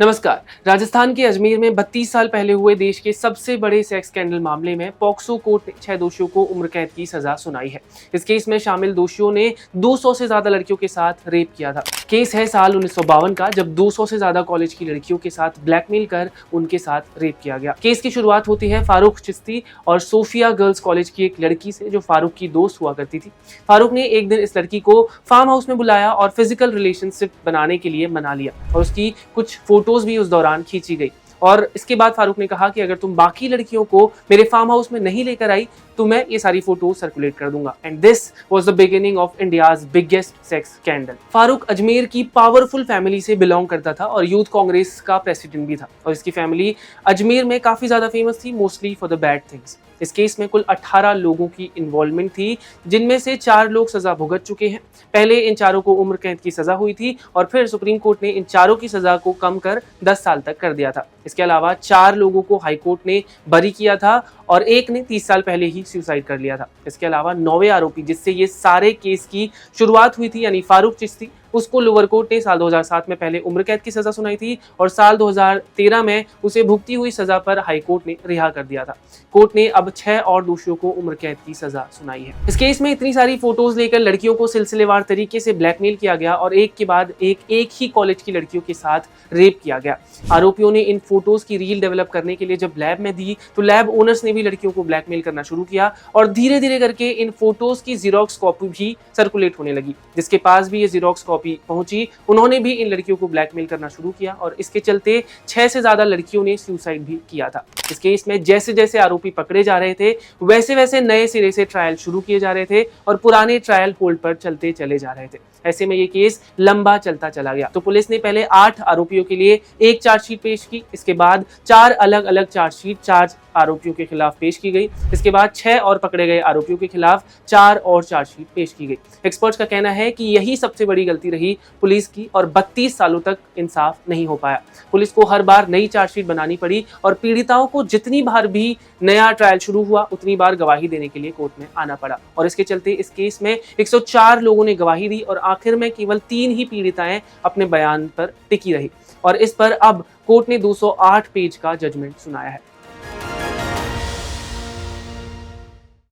नमस्कार। राजस्थान के अजमेर में 32 साल पहले हुए देश के सबसे बड़े सेक्स स्कैंडल मामले में पॉक्सो कोर्ट ने 6 दोषियों को उम्र कैद की सजा सुनाई है। इस केस में शामिल दोषियों ने 200 से ज्यादा लड़कियों के साथ रेप किया था। केस है साल 1952 का, जब 200 से ज्यादा कॉलेज की लड़कियों के साथ ब्लैकमेल कर उनके साथ रेप किया गया। केस की शुरुआत होती है फारूक चिश्ती और सोफिया गर्ल्स कॉलेज की एक लड़की से, जो फारूक की दोस्त हुआ करती थी। फारूक ने एक दिन इस लड़की को फार्म हाउस में बुलाया और फिजिकल रिलेशनशिप बनाने के लिए मना लिया और उसकी कुछ फोटोज भी उस दौरान खींची गई। और इसके बाद फारूक ने कहा कि अगर तुम बाकी लड़कियों को मेरे फार्म हाउस में नहीं लेकर आई तो मैं ये सारी फोटो सर्कुलेट कर दूंगा। And this was the beginning of India's biggest sex scandal. Farooq Ajmer की पावरफुल फैमिली से बिलोंग करता था और यूथ कांग्रेस का प्रेसिडेंट भी था, और इसकी फैमिली अजमेर में काफी ज्यादा फेमस थी, mostly for the bad things. इस केस में कुल 18 लोगों की इन्वॉल्वमेंट थी, जिनमें से 4 लोग सजा भुगत चुके हैं। पहले इन चारों को उम्र कैद की सजा हुई थी और फिर सुप्रीम कोर्ट ने इन चारों की सजा को कम कर 10 साल तक कर दिया था। इसके अलावा 4 लोगों को हाई कोर्ट ने बरी किया था और एक ने 30 साल पहले ही सुसाइड कर लिया था। इसके अलावा 9वें आरोपी जिससे ये सारे केस की शुरुआत हुई थी, यानी फारूक चिश्ती, उसको लोअर कोर्ट ने साल 2007 में पहले उम्र कैद की सजा सुनाई थी और साल 2013 में उसे भुगती हुई सजा पर हाई कोर्ट ने रिहा कर दिया था। कोर्ट ने अब 6 और दोषियों को उम्र कैद की सजा सुनाई है। इस केस में इतनी सारी फोटोज लेकर लड़कियों को सिलसिलेवार तरीके से ब्लैकमेल किया गया और एक के बाद एक ही कॉलेज की लड़कियों के साथ रेप किया गया। आरोपियों ने इन फोटोज की रील डेवलप करने के लिए जब लैब में दी तो लैब ओनर्स ने भी लड़कियों को ब्लैकमेल करना शुरू किया और धीरे धीरे करके इन फोटोज की जीरोक्स कॉपी भी सर्कुलेट होने लगी। जिसके पास भी ये जीरोक्स कॉपी पहुंची, उन्होंने भी इन लड़कियों को ब्लैकमेल करना शुरू किया और इसके चलते 6 से ज्यादा लड़कियों ने सुसाइड भी किया था। इस केस में जैसे जैसे आरोपी पकड़े जा रहे थे वैसे वैसे नए सिरे से ट्रायल शुरू किए जा रहे थे और पुराने ट्रायल होल्ड पर चलते चले जा रहे थे। ऐसे में ये केस लंबा चलता चला गया। तो पुलिस ने पहले 8 आरोपियों के लिए एक चार्जशीट पेश की। इसके बाद 4 अलग अलग चार्जशीट 4 आरोपियों के खिलाफ पेश की गई। इसके बाद 6 और पकड़े गए आरोपियों के खिलाफ 4 और चार्जशीट पेश की गई। एक्सपर्ट्स का कहना है कि यही सबसे बड़ी गलती रही पुलिस की और 32 सालों तक इंसाफ नहीं हो पाया। पुलिस को हर बार नई चार्जशीट बनानी पड़ी और पीड़िताओं को जितनी बार भी नया ट्रायल शुरू हुआ उतनी बार गवाही देने के लिए कोर्ट में आना पड़ा और इसके चलते इस केस में 104 लोगों ने गवाही दी और आखिर में केवल 3 ही पीड़िताएं अपने बयान पर टिकी रही और इस पर अब कोर्ट ने 208 पेज का जजमेंट सुनाया है।